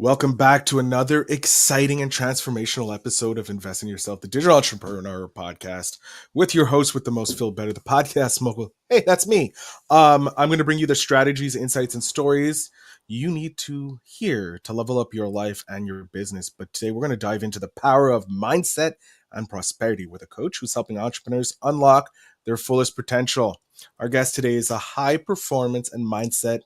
Welcome back to another exciting and transformational episode of Invest in Yourself, the Digital Entrepreneur Podcast, with your host with the most feel better, the podcast mogul. Hey, that's me. I'm going to bring you the strategies, insights, and stories you need to hear to level up your life and your business. But today we're going to dive into the power of mindset and prosperity with a coach who's helping entrepreneurs unlock their fullest potential. Our guest today is a high performance and mindset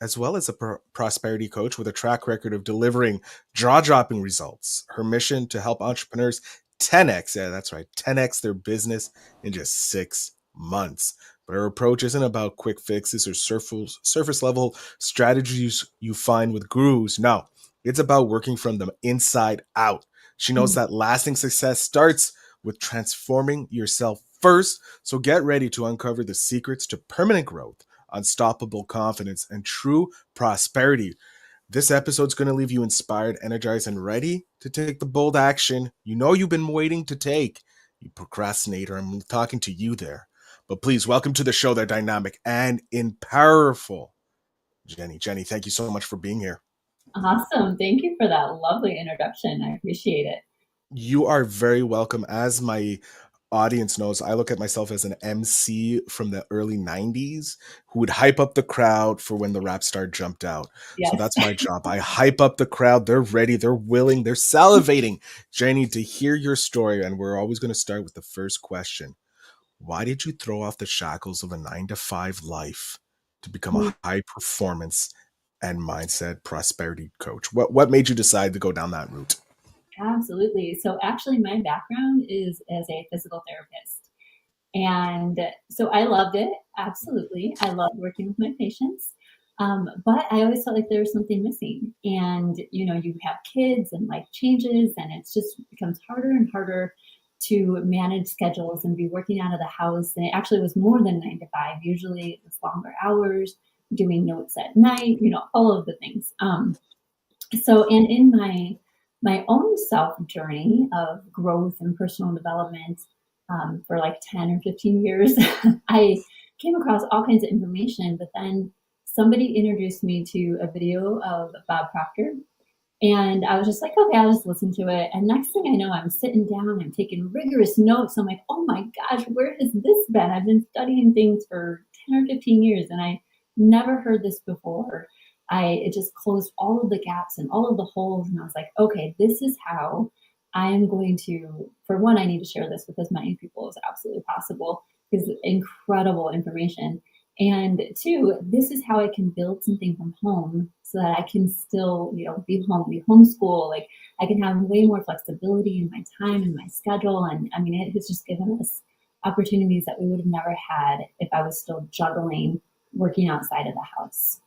as well as a prosperity coach with a track record of delivering jaw-dropping results. Her mission to help entrepreneurs 10x, yeah, that's right, 10x their business in just 6 months. But her approach isn't about quick fixes or surface level strategies you find with gurus. No, it's about working from the inside out. She knows that lasting success starts with transforming yourself first. So get ready to uncover the secrets to permanent growth, unstoppable confidence, and true prosperity. This episode's going to leave you inspired, energized, and ready to take the bold action you know you've been waiting to take. You procrastinator, I'm talking to you there. But please welcome to the show the dynamic and powerful Jeni. Jeni, thank you so much for being here. Awesome. Thank you for that lovely introduction. I appreciate it. You are very welcome. As my audience knows, I look at myself as an MC from the early 90s who would hype up the crowd for when the rap star jumped out. So Yes. that's my job. I hype up the crowd. They're ready. They're willing. They're salivating, Jeni, to hear your story. And we're always going to start with the first question. Why did you throw off the shackles of a 9 to 5 life to become a high performance and mindset prosperity coach? What made you decide to go down that route? Absolutely. So actually my background is as a physical therapist. And so I loved it. Absolutely. I loved working with my patients. But I always felt like there was something missing. And, you have kids and life changes, and it's just becomes harder and harder to manage schedules and be working out of the house. And it actually was more than 9 to 5. Usually it was longer hours, doing notes at night, all of the things. And in my own self journey of growth and personal development, for like 10 or 15 years, I came across all kinds of information, but then somebody introduced me to a video of Bob Proctor. And I was just like, okay, I'll just listen to it. And next thing I know, I'm sitting down, I'm taking rigorous notes. I'm like, oh my gosh, where has this been? I've been studying things for 10 or 15 years and I never heard this before. It just closed all of the gaps and all of the holes. And I was like, okay, this is how I am going to, for one, I need to share this with as many people as absolutely possible because incredible information. And two, this is how I can build something from home so that I can still, be home, be homeschool. Like I can have way more flexibility in my time and my schedule. And I mean, it has just given us opportunities that we would have never had if I was still juggling working outside of the house.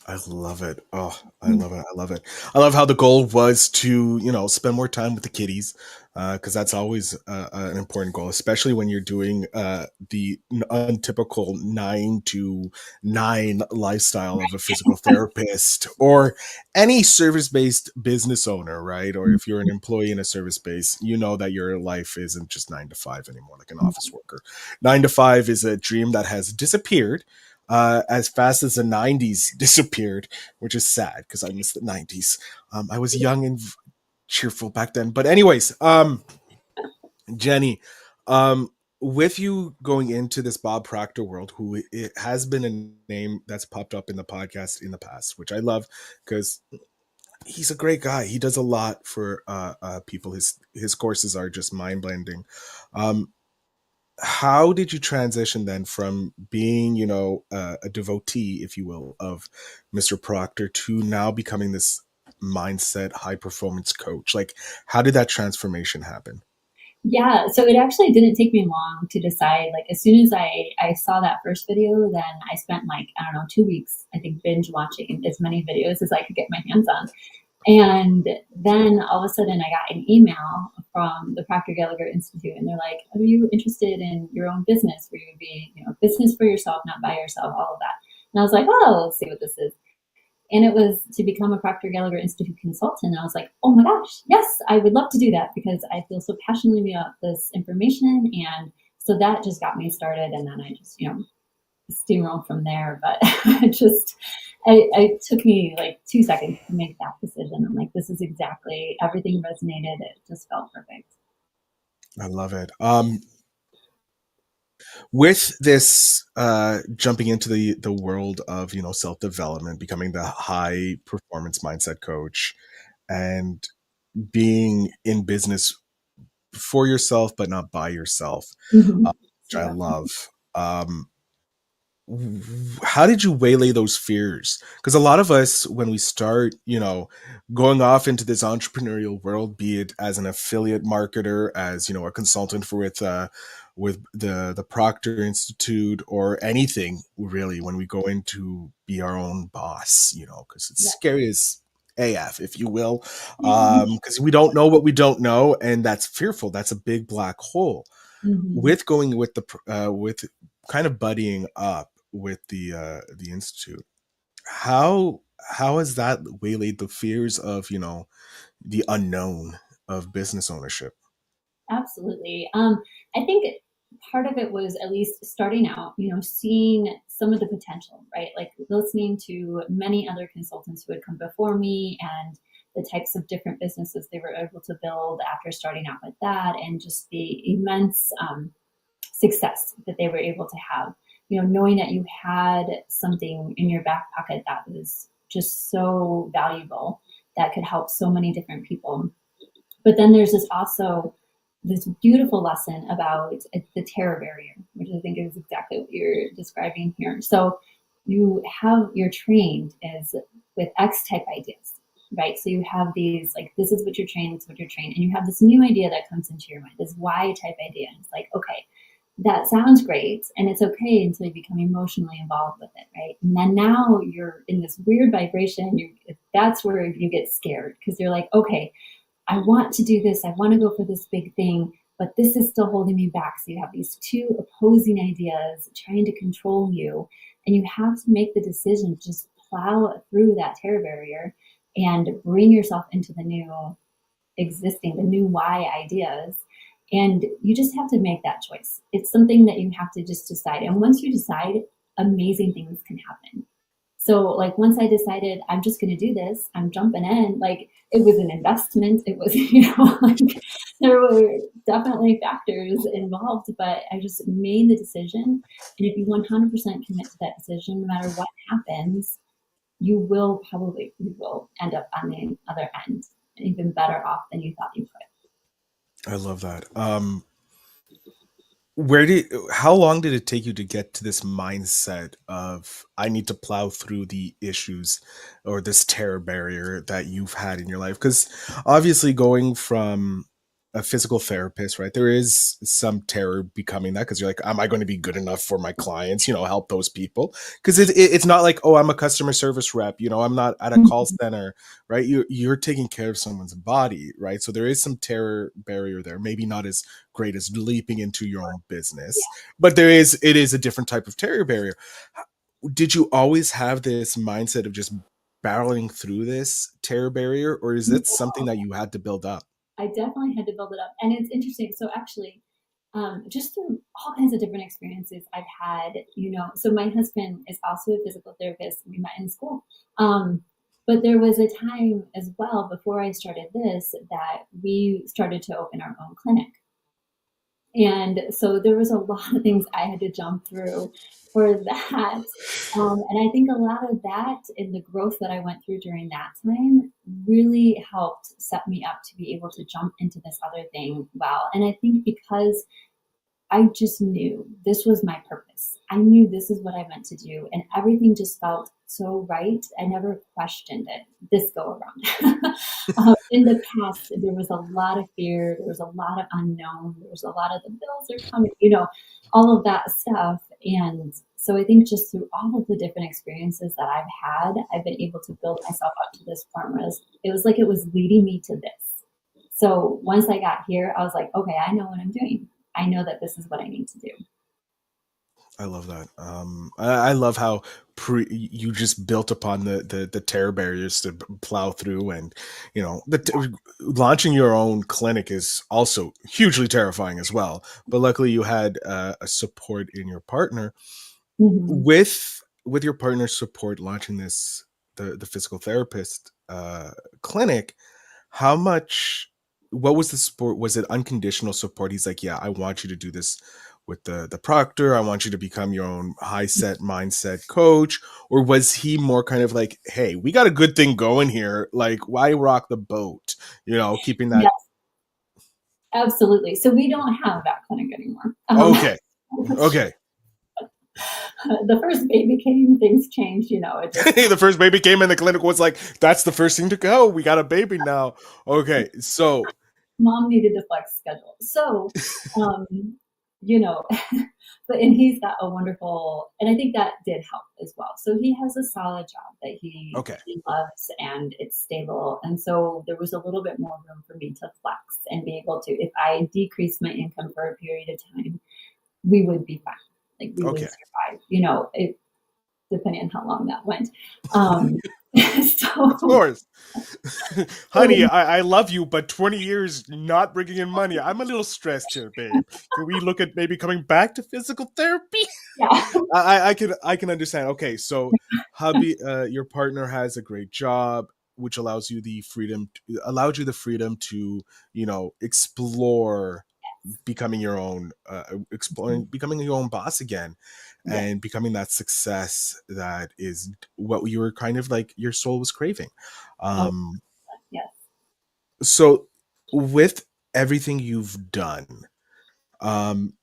I love it. Oh, I love it. I love it. I love how the goal was to, spend more time with the kiddies, because that's always an important goal, especially when you're doing the untypical 9 to 9 lifestyle of a physical therapist or any service-based business owner, right? Or if you're an employee in a service base, you know that your life isn't just 9 to 5 anymore, like an office worker. 9 to 5 is a dream that has disappeared as fast as the 90s disappeared, which is sad because I miss the 90s. I was young and cheerful back then. But anyways, Jeni, with you going into this Bob Proctor world, who it has been a name that's popped up in the podcast in the past, which I love because he's a great guy. He does a lot for people. His courses are just mind blending. How did you transition then from being, a devotee, if you will, of Mr. Proctor to now becoming this mindset high performance coach? Like, how did that transformation happen? Yeah, so it actually didn't take me long to decide. Like as soon as I saw that first video, then I spent like, I don't know, 2 weeks, I think, binge watching as many videos as I could get my hands on. And then all of a sudden I got an email from the Proctor Gallagher Institute and they're like, are you interested in your own business where you would be, business for yourself, not by yourself, all of that. And I was like, oh, let's see what this is. And it was to become a Proctor Gallagher Institute consultant. I was like, oh my gosh, yes, I would love to do that because I feel so passionately about this information. And so that just got me started. And then I just, steamroll from there. But it took me like 2 seconds to make that decision. I'm like, this is exactly, everything resonated. It just felt perfect. I love it. With this jumping into the world of self development, becoming the high performance mindset coach, and being in business for yourself but not by yourself, uh, Mhm. which I Yeah. love. How did you waylay those fears? Because a lot of us, when we start, going off into this entrepreneurial world, be it as an affiliate marketer, as a consultant for with the Proctor Institute, or anything really, when we go into be our own boss, because it's Yeah. scary as AF, if you will, because we don't know what we don't know, and that's fearful. That's a big black hole. Mhm. With going with with kind of buddying up with the institute, how has that waylaid the fears of the unknown of business ownership? Absolutely. I think part of it was at least starting out, seeing some of the potential, right? Like listening to many other consultants who had come before me and the types of different businesses they were able to build after starting out with that, and just the immense success that they were able to have. Knowing that you had something in your back pocket that was just so valuable that could help so many different people. But then there's this also this beautiful lesson about the terror barrier, which I think is exactly what you're describing here. So you're trained as with X type ideas, right? So you have these, like, this is what you're trained, this is what you're trained, and you have this new idea that comes into your mind, this Y type idea, and it's like, okay, that sounds great, and it's okay until you become emotionally involved with it, right? And then now you're in this weird vibration. That's where you get scared, because you're like, okay, I want to do this. I want to go for this big thing, but this is still holding me back. So you have these two opposing ideas trying to control you, and you have to make the decision to just plow through that terror barrier and bring yourself into the new existing, the new Y ideas. And you just have to make that choice. It's something that you have to just decide. And once you decide, amazing things can happen. So like once I decided I'm just going to do this, I'm jumping in. Like it was an investment. It was, like there were definitely factors involved, but I just made the decision. And if you 100% commit to that decision, no matter what happens, you will end up on the other end even better off than you thought you could. I love that. Where did How long did it take you to get to this mindset of I need to plow through the issues or this terror barrier that you've had in your life? Because obviously, going from a physical therapist, right, there is some terror becoming that, because you're like, am I going to be good enough for my clients, help those people? Because it's not like, oh, I'm a customer service rep, I'm not at a call center, right? You're taking care of someone's body, right? So there is some terror barrier there, maybe not as great as leaping into your own business, but it is a different type of terror barrier. Did you always have this mindset of just barreling through this terror barrier, or is it something that you had to build up? I definitely had to build it up. And it's interesting. So actually, just through all kinds of different experiences I've had, so my husband is also a physical therapist. We met in school. But there was a time as well before I started this that we started to open our own clinic. And so there was a lot of things I had to jump through for that. And I think a lot of that and the growth that I went through during that time really helped set me up to be able to jump into this other thing well. And I think because I just knew this was my purpose. I knew this is what I meant to do, and everything just felt so right. I never questioned it this go around. In the past, there was a lot of fear, there was a lot of unknown, there was a lot of the bills are coming, all of that stuff. And so I think just through all of the different experiences that I've had, I've been able to build myself up to this point where it was like it was leading me to this. So once I got here, I was like, okay, I know what I'm doing. I know that this is what I need to do. I love that. I love how you just built upon the terror barriers to plow through, and launching your own clinic is also hugely terrifying as well. But luckily, you had a support in your partner. Mhm. With your partner's support launching the physical therapist clinic, how much, what was the support? Was it unconditional support? He's like, yeah, I want you to do this with the proctor. I want you to become your own high set mindset coach. Or was he more kind of like, hey, we got a good thing going here, like why rock the boat, keeping that. Yes, absolutely. So we don't have that clinic anymore. Okay. Okay. The first baby came, things changed, it just The first baby came in, the clinic was like, that's the first thing to go, we got a baby now. Okay, so mom needed to flex schedule. So, um, you know, and he's got a wonderful, and I think that did help as well. So he has a solid job that okay, he loves and it's stable. And so there was a little bit more room for me to flex and be able to, if I decrease my income for a period of time, we would be fine. Like we would okay. survive, depending on how long that went. Of So, course. Honey, I love you, but 20 years not bringing in money, I'm a little stressed here, babe. Can we look at maybe coming back to physical therapy? yeah. I can understand. Okay, so hubby, your partner has a great job, which allowed you the freedom to, explore becoming your own, exploring becoming your own boss again, Yeah. and becoming that success that is what you were kind of like your soul was craving. Oh, um yes. so with everything you've done,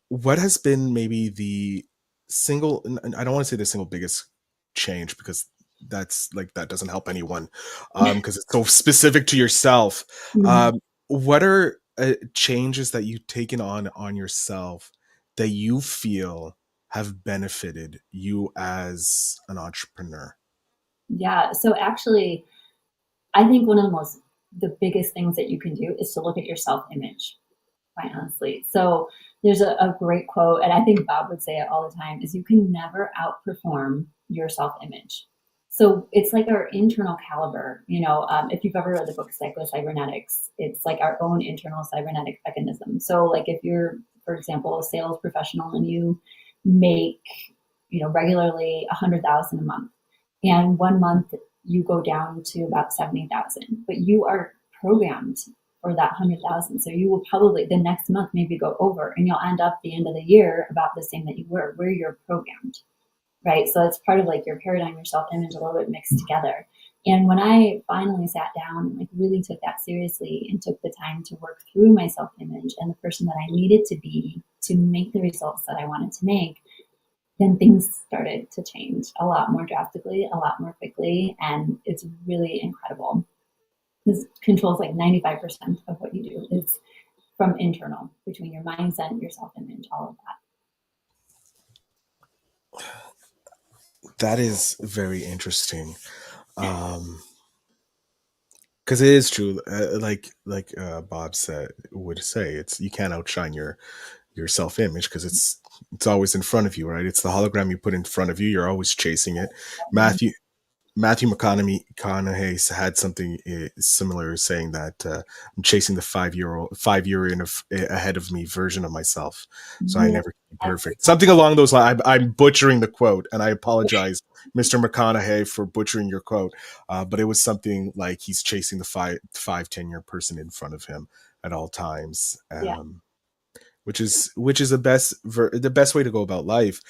what has been maybe the single, and I don't want to say the single biggest change, because that's like, that doesn't help anyone, because it's so specific to yourself. Mhm. What are changes that you've taken on yourself that you feel have benefited you as an entrepreneur? Yeah. So actually, I think one of the biggest things that you can do is to look at your self image, quite honestly. So there's a great quote, and I think Bob would say it all the time, is you can never outperform your self image. So it's like our internal caliber. If you've ever read the book Psycho-Cybernetics, it's like our own internal cybernetic mechanism. So like if you're, for example, a sales professional and you make, regularly 100,000 a month, and one month you go down to about 70,000, but you are programmed for that 100,000. So you will probably the next month maybe go over, and you'll end up the end of the year about the same that you were, where you're programmed, right? So it's part of like your paradigm, your self image, a little bit mixed together. And when I finally sat down and like really took that seriously and took the time to work through my self image and the person that I needed to be to make the results that I wanted to make, then things started to change a lot more drastically, a lot more quickly, and it's really incredible. This controls like 95% of what you do is from internal, between your mindset, your self image, all of That is very interesting. um because it is true, like Bob said, would say, it's, you can't outshine your self image, because it's always in front of you, right? It's the hologram you put in front of you, you're always chasing it. that. Matthew McConaughey had something similar, saying that, I'm chasing the 5 year ahead of me version of myself, so I Yeah, never can be perfect. Something along those lines. I'm butchering the quote, and I apologize, Mr. McConaughey, for butchering your quote. But it was something like he's chasing the 5, 10 year person in front of him at all times. yeah. Which is the best way to go about life.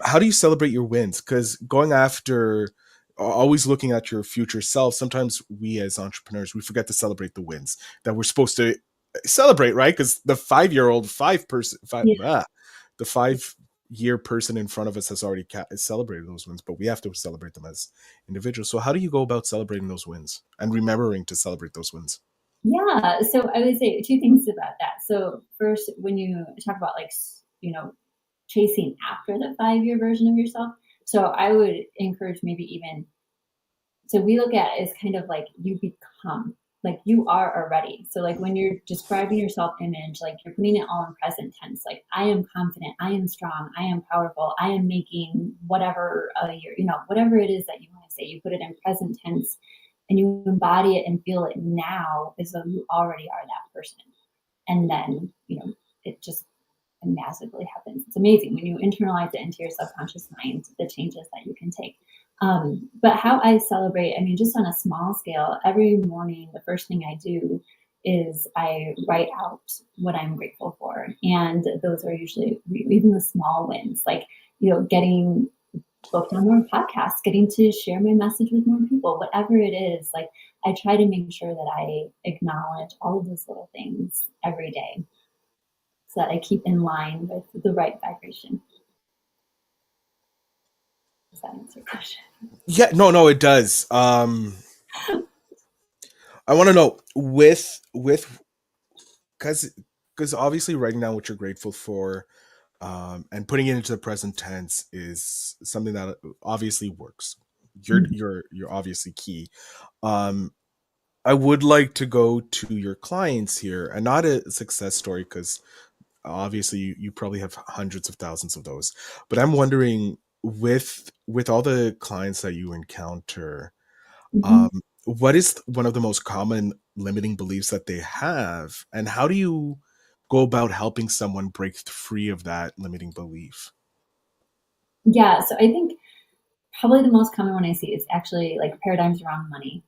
How do you celebrate your wins? Because going after, always looking at your future self, sometimes we as entrepreneurs, we forget to celebrate the wins that we're supposed to celebrate, right? Because the 5 year old, Yeah. the 5 year person in front of us has already celebrated those wins, but we have to celebrate them as individuals. So how do you go about celebrating those wins and remembering to celebrate those wins? Yeah. So I would say two things about that. So first, when you talk about like, chasing after the 5 year version of yourself, so I would encourage maybe even, so we look at it as kind of like you become, like you are already. So like when you're describing your self image, like you're putting it all in present tense, like I am confident, I am strong, I am powerful, I am making whatever whatever it is that you want to say, you put it in present tense and you embody it and feel it now as though you already are that person. And then, it just magically happens. It's amazing when you internalize it into your subconscious mind, the changes that you can take. But how I celebrate, I mean, just on a small scale, every morning, the first thing I do is I write out what I'm grateful for. And those are usually even the small wins, like, getting booked on more podcasts, getting to share my message with more people, whatever it is. Like, I try to make sure that I acknowledge all of those little things every day so that I keep in line with the right vibration. Does that answer your question? Yeah, no, it does. I want to know with because obviously writing down what you're grateful for, and putting it into the present tense is something that obviously works. You're obviously key. Um, I would like to go to your clients here, and not a success story because obviously you probably have hundreds of thousands of those. But I'm wondering, with all the clients that you encounter, Mm-hmm. um, what is one of the most common limiting beliefs that they have, and how do you go about helping someone break free of that limiting belief? Yeah, so I think probably the most common one I see is actually like paradigms around money.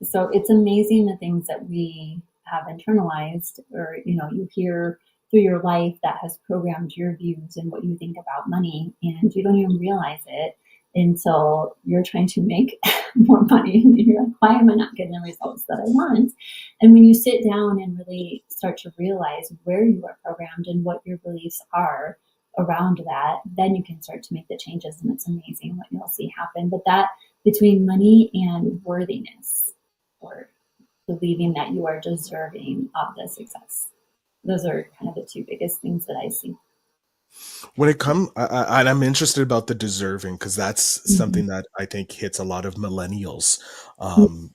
So it's amazing the things that we have internalized, or you hear through your life that has programmed your views and what you think about money, and you don't even realize it until you're trying to make more money, and you're like, why am I not getting the results that I want? And when you sit down and really start to realize where you are programmed and what your beliefs are around that, then you can start to make the changes, and it's amazing what you'll see happen. But that, between money and worthiness, or believing that you are deserving of the success. Those are kind of the two biggest things that I see. When it come and I'm interested about the deserving, because that's Mm-hmm. something that I think hits a lot of millennials, um,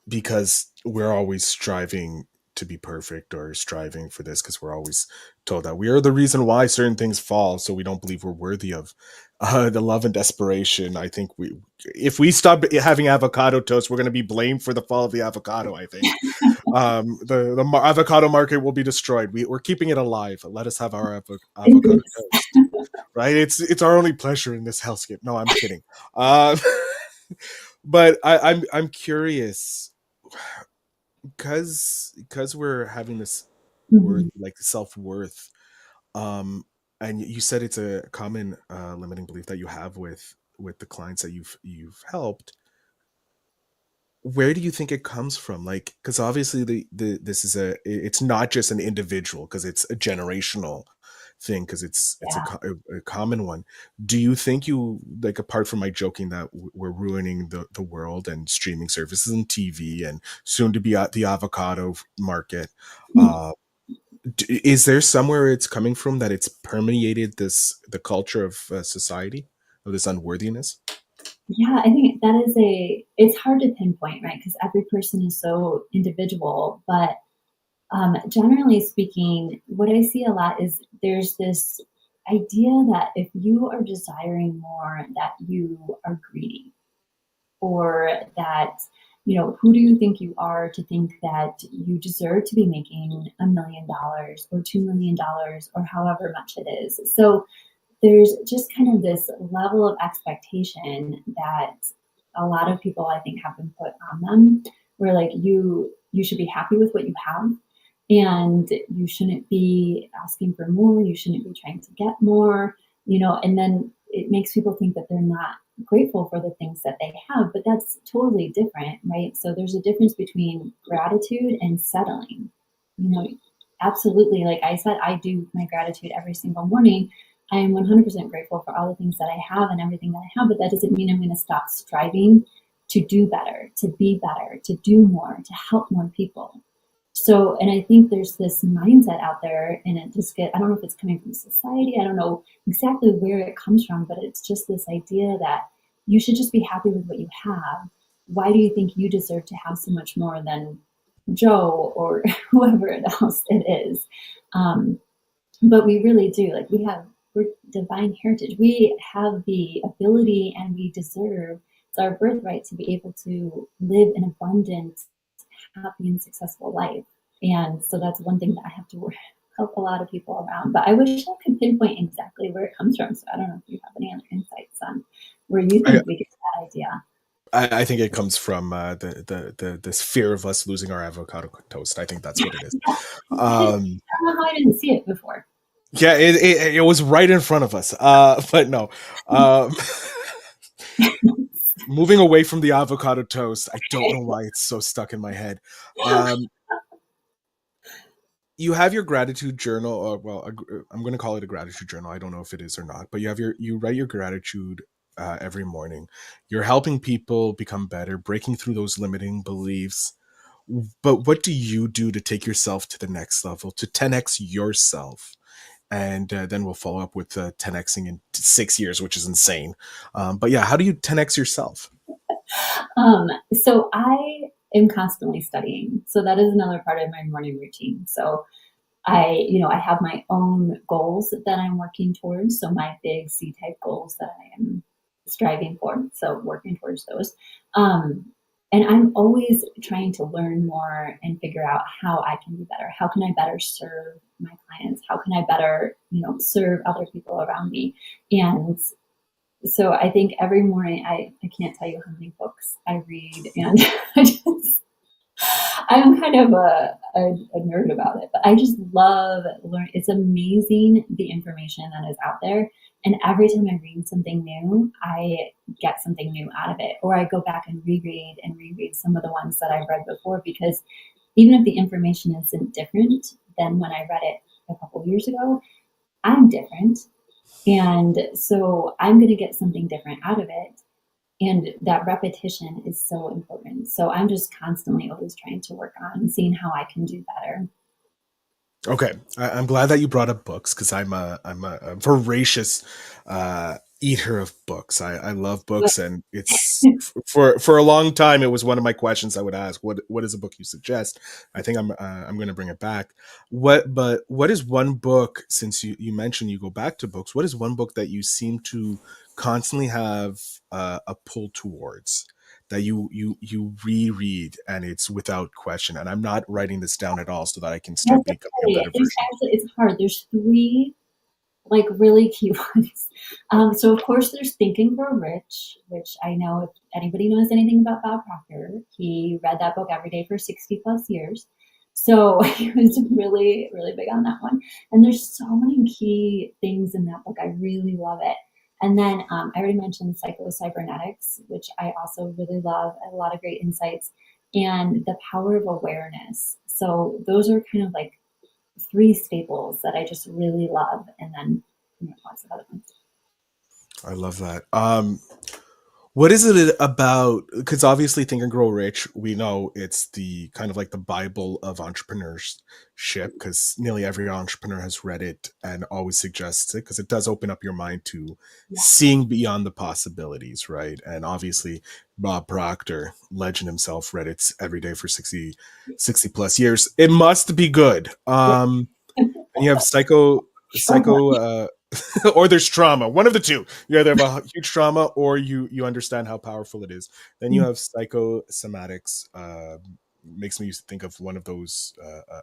because we're always striving to be perfect or striving for this because we're always told that we are the reason why certain things fall, so we don't believe we're worthy of the love and desperation. I think we if we stop having avocado toast, we're going to be blamed for the fall of the avocado. I think avocado market will be destroyed. We're keeping it alive. Let us have our avocado toast, right? It's our only pleasure in this hellscape. No, I'm kidding. um but I'm curious, because we're having this worth, Mm-hmm. like self-worth, um and you said it's a common limiting belief that you have with the clients that you've helped. Where do you think it comes from? Like, because obviously the this is it's not just an individual, because it's a generational thing, because it's Yeah. a common one. Do you think, you like, apart from my joking that we're ruining the world and streaming services and TV and soon to be at the avocado market, uh is there somewhere it's coming from, that it's permeated the culture of society, of this unworthiness? Yeah, I think that is it's hard to pinpoint, right? Because every person is so individual. But generally speaking, what I see a lot is there's this idea that if you are desiring more, that you are greedy, or that, who do you think you are to think that you deserve to be making $1 million or $2 million or however much it is. So there's just kind of this level of expectation that a lot of people, I think, have been put on them, where like you should be happy with what you have, and you shouldn't be asking for more, you shouldn't be trying to get more, and then it makes people think that they're not grateful for the things that they have. But that's totally different, right? So there's a difference between gratitude and settling. you know Absolutely, like I said, I do my gratitude every single morning. I am 100% grateful for all the things that I have and everything that I have, but that doesn't mean I'm going to stop striving to do better, to be better, to do more, to help more people. So, and I think there's this mindset out there, and I don't know if it's coming from society, I don't know exactly where it comes from, but it's just this idea that you should just be happy with what you have. Why do you think you deserve to have so much more than Joe or whoever else it is? Um, but we really do. Like, we're divine heritage. We have the ability, and we deserve, it's our birthright to be able to live an abundant, happy, and successful life. And so that's one thing that I have to help a a lot of people around, but I wish I could pinpoint exactly where it comes from. So I don't know if you have any other insights on where you I, think we get that idea. I think it comes from the this fear of us losing our avocado toast. I think that's what it is. I Um, don't know how I didn't see it before. yeah, it was right in front of us. But no. Um, moving away from the avocado toast, I don't know why it's so stuck in my head. Um, you have your gratitude journal, or well, I'm going to call it a gratitude journal. I don't know if it is or not, but you write your gratitude every morning. You're helping people become better, breaking through those limiting beliefs. But what do you do to take yourself to the next level, to 10x yourself? And then we'll follow up with 10xing in 6 years, which is insane. But yeah, how do you 10x yourself? So I am constantly studying. So that is another part of my morning routine. So I have my own goals that I'm working towards. So my big C type goals that I am striving for. So working towards those. Um, and I'm always trying to learn more and figure out how I can be better. How can I better serve my clients? How can I better, serve other people around me? And so I think every morning I can't tell you how many books I read, and I just I'm kind of a nerd about it, but I just love learn. It's amazing the information that is out there. And every time I read something new, I get something new out of it. Or I go back and reread some of the ones that I've read before, because even if the information isn't different than when I read it a couple years ago, I'm different. And so I'm going to get something different out of it. And that repetition is so important. So I'm just constantly always trying to work on seeing how I can do better. Okay, I'm glad that you brought up books because I'm a voracious eater of books. I love books, and it's for a long time it was one of my questions I would ask. What is a book you suggest? I think I'm going to bring it back. What is one book, since you mentioned you go back to books? What is one book that you seem to constantly have a pull towards? That you reread and it's without question. And I'm not writing this down at all so that I can That's start becoming a okay. better There's version. actually, it's hard. There's three like really key ones. So of course there's Think and Grow Rich, which I know if anybody knows anything about Bob Proctor, he read that book every day for 60 plus years. So he was really, really big on that one. And there's so many key things in that book. I really love it. And then I already mentioned Psycho-Cybernetics, which I also really love. A lot of great insights. And The Power of Awareness. So those are kind of like three staples that I just really love, and then lots of other ones. I love that. What is it about? Because obviously, Think and Grow Rich, we know it's the kind of like the Bible of entrepreneurship. Because nearly every entrepreneur has read it and always suggests it because it does open up your mind to Yeah, seeing beyond the possibilities, right? And obviously, Bob Proctor, legend himself, read it every day for 60 plus years. It must be good. yeah. And you have psycho or there's trauma, one of the two. You either have a huge trauma or you understand how powerful it is. Then you have psychosomatics. Makes me used to think of one of those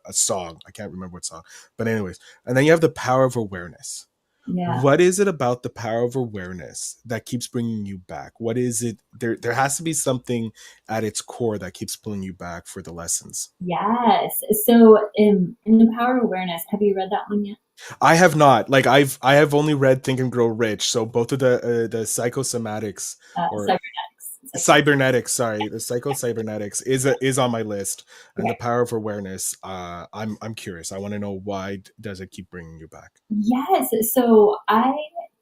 a song, I can't remember what song, but anyways. And then you have the power of awareness. Yeah. What is it about the power of awareness that keeps bringing you back? What is it? There has to be something at its core that keeps pulling you back for the lessons. Yes. So in The Power of Awareness, have you read that one yet? I have not. Like I have only read Think and Grow Rich. So both of the psychosomatics or Cybernetics. cybernetics, sorry, the psycho-cybernetics is on my list, and the Okay. power of awareness. I'm curious. I want to know why does it keep bringing you back? Yes. So I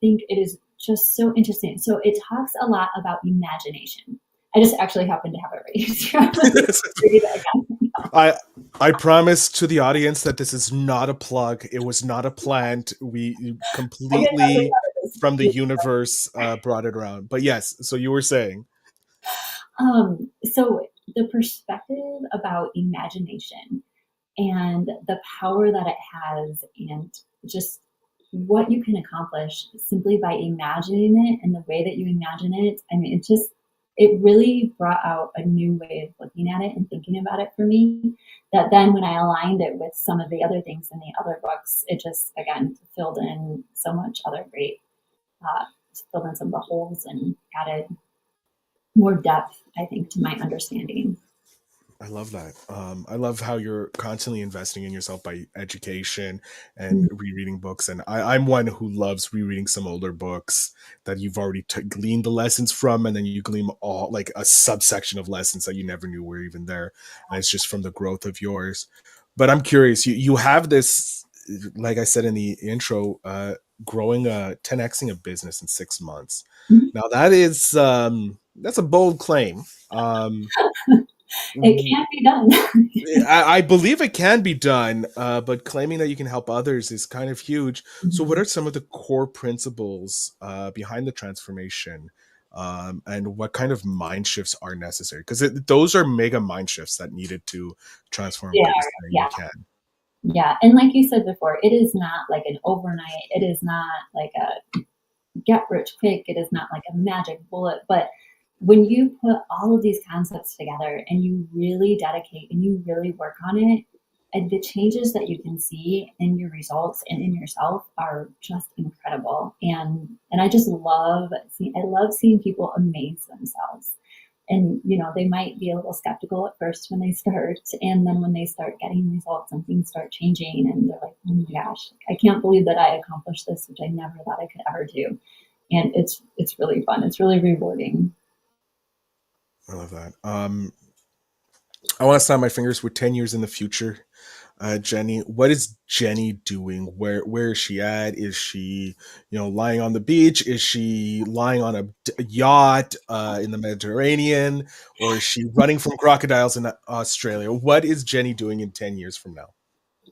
think it is just so interesting. So it talks a lot about imagination. I just actually happen to have it right here. So I'm going to read it again. I I promise to the audience that this is not a plug. It was not a plant. We I didn't know completely from the this. universe brought it around. But yes, so you were saying. So the perspective about imagination and the power that it has, and just what you can accomplish simply by imagining it and the way that you imagine it. I mean, it just it really brought out a new way of looking at it and thinking about it for me. That then, when I aligned it with some of the other things in the other books, it just again filled in so much other great, uh, filled in some of the holes and added more depth, I think, to my understanding. I love that. I love how you're constantly investing in yourself by education and Mm. rereading books. And I'm one who loves rereading some older books that you've already gleaned the lessons from, and then you glean all like a subsection of lessons that you never knew were even there, and it's just from the growth of yours. But I'm curious. You have this, like I said in the intro, growing a 10xing a business in 6 months. Mhm. Now that's a bold claim. It can be done. I believe it can be done, but claiming that you can help others is kind of huge. So, what Mhm. are some of the core principles behind the transformation, and what kind of mind shifts are necessary? Because those are mega mind shifts that needed to transform Yeah, greatness that you yeah, can. yeah. And like you said before, it is not like an overnight. It is not like a get rich quick. It is not like a magic bullet. But when you put all of these concepts together and you really dedicate and you really work on it, and the changes that you can see in your results and in yourself are just incredible. And I just love I love seeing people amaze themselves. And they might be a little skeptical at first when they start, and then when they start getting results and things start changing, and they're like, oh my gosh, I can't believe that I accomplished this, which I never thought I could ever do. And it's really fun. It's really rewarding. I love that. I want to snap my fingers. We're 10 years in the future. Jeni, what is Jeni doing? Where is she at? Is she, lying on the beach? Is she lying on a yacht in the Mediterranean, or is she running from crocodiles in Australia? What is Jeni doing in 10 years from now?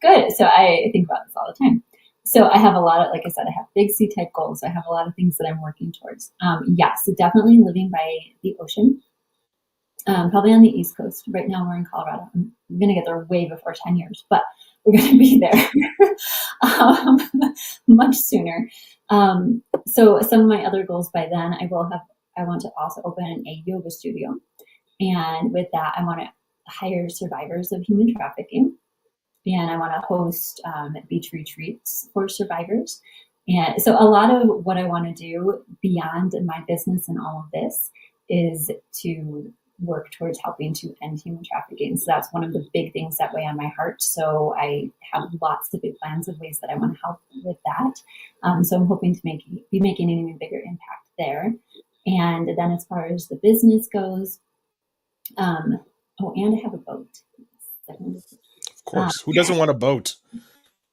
Good. So I think about this all the time. So I have a lot of, like I said, I have big C type goals. I have a lot of things that I'm working towards. Yes, so definitely living by the ocean. Probably on the East Coast. Right now, we're in Colorado. I'm going to get there way before 10 years, but we're going to be there um, much sooner. So, some of my other goals by then, I want to also open a yoga studio. And with that, I want to hire survivors of human trafficking. And I want to host beach retreats for survivors. And so, a lot of what I want to do beyond my business and all of this is to work towards helping to end human trafficking. So that's one of the big things that weigh on my heart. So I have lots of big plans of ways that I want to help with that. So I'm hoping to be making an even bigger impact there. And then as far as the business goes, oh, and I have a boat. Of Um, course, who doesn't want a boat?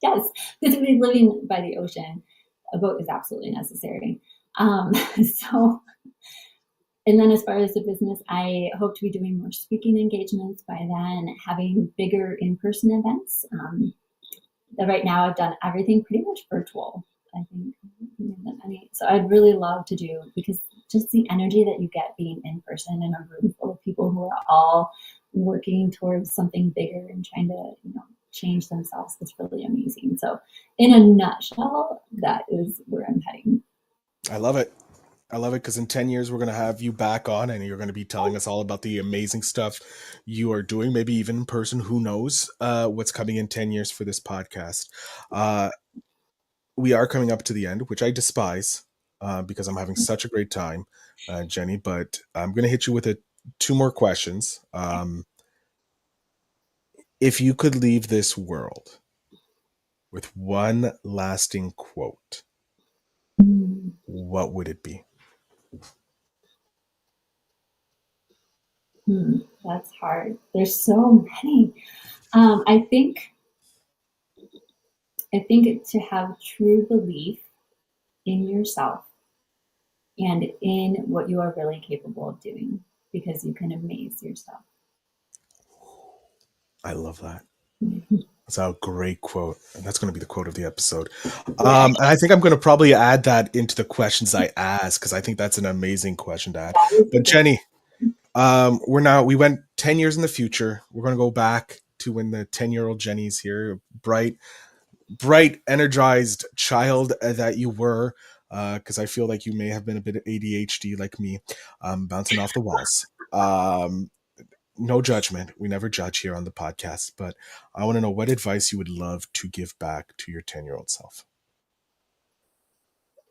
yes, because if we're living by the ocean, a boat is absolutely necessary. So and then as far as the business, I hope to be doing more speaking engagements by then, having bigger in-person events. Right now I've done everything pretty much virtual, I think. So I'd really love to do, because just the energy that you get being in person in a room full of people who are all working towards something bigger and trying to, change themselves is really amazing. So in a nutshell, that is where I'm heading. I love it. I love it because in 10 years, we're going to have you back on and you're going to be telling us all about the amazing stuff you are doing, maybe even in person. Who knows what's coming in 10 years for this podcast? Uh, we are coming up to the end, which I despise because I'm having such a great time, Jeni. But I'm going to hit you with two more questions. If you could leave this world with one lasting quote, Mm. what would it be? That's hard. There's so many. Um, I think I think to have true belief in yourself and in what you are really capable of doing, because you can amaze yourself. I love that. That's a great quote. And that's going to be the quote of the episode. Yeah, And I think I'm going to probably add that into the questions I ask because I think that's an amazing question to add. that is a But good. Jeni, we went 10 years in the future. We're going to go back to when the 10-year-old Jeni's here, bright, energized child that you were. because I feel like you may have been a bit of ADHD like me, bouncing off the walls. No judgment. We never judge here on the podcast, but I want to know what advice you would love to give back to your 10-year-old self.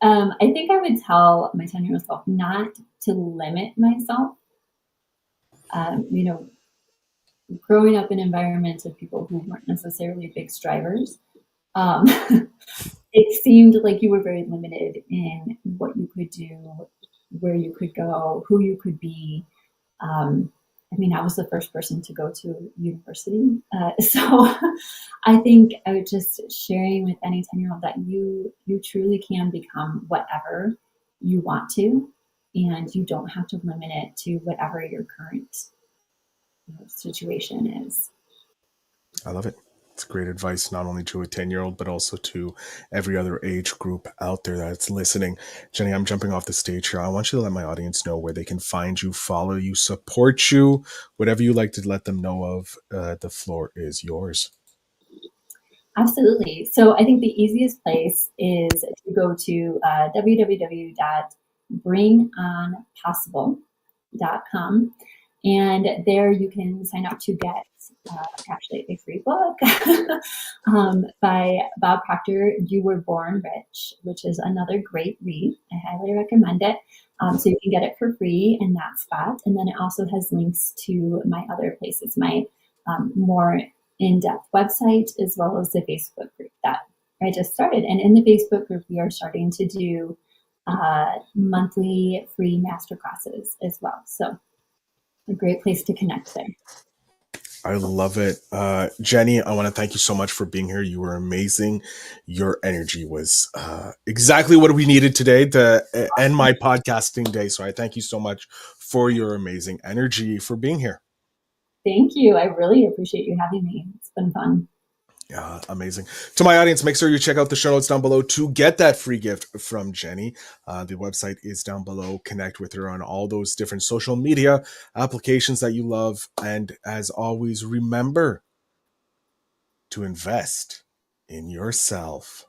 I think I would tell my 10-year-old self not to limit myself. You know, growing up in environments of people who weren't necessarily big strivers, um, it seemed like you were very limited in what you could do, where you could go, who you could be. Um, I mean, I was the first person to go to university. So I think I would just sharing with any 10-year-old that you truly can become whatever you want to, and you don't have to limit it to whatever your current situation is. I love it. It's great advice, not only to a 10-year-old, but also to every other age group out there that's listening. Jeni, I'm jumping off the stage here. I want you to let my audience know where they can find you, follow you, support you, whatever you like to let them know of. The floor is yours. Absolutely. So I think the easiest place is to go to www.bringonpossible.com. And there you can sign up to get actually a free book by Bob Proctor, You Were Born Rich, which is another great read. I highly recommend it. So you can get it for free in that spot. And then it also has links to my other places, my more in-depth website, as well as the Facebook group that I just started. And in the Facebook group, we are starting to do monthly free masterclasses as well. So a great place to connect there. I love it. Jeni, I want to thank you so much for being here. You were amazing. Your energy was exactly what we needed today to end my podcasting day. So I thank you so much for your amazing energy, for being here. Thank you. I really appreciate you having me. It's been fun. Amazing. To my audience, make sure you check out the show notes down below to get that free gift from Jeni. The website is down below. Connect with her on all those different social media applications that you love. And as always, remember to invest in yourself.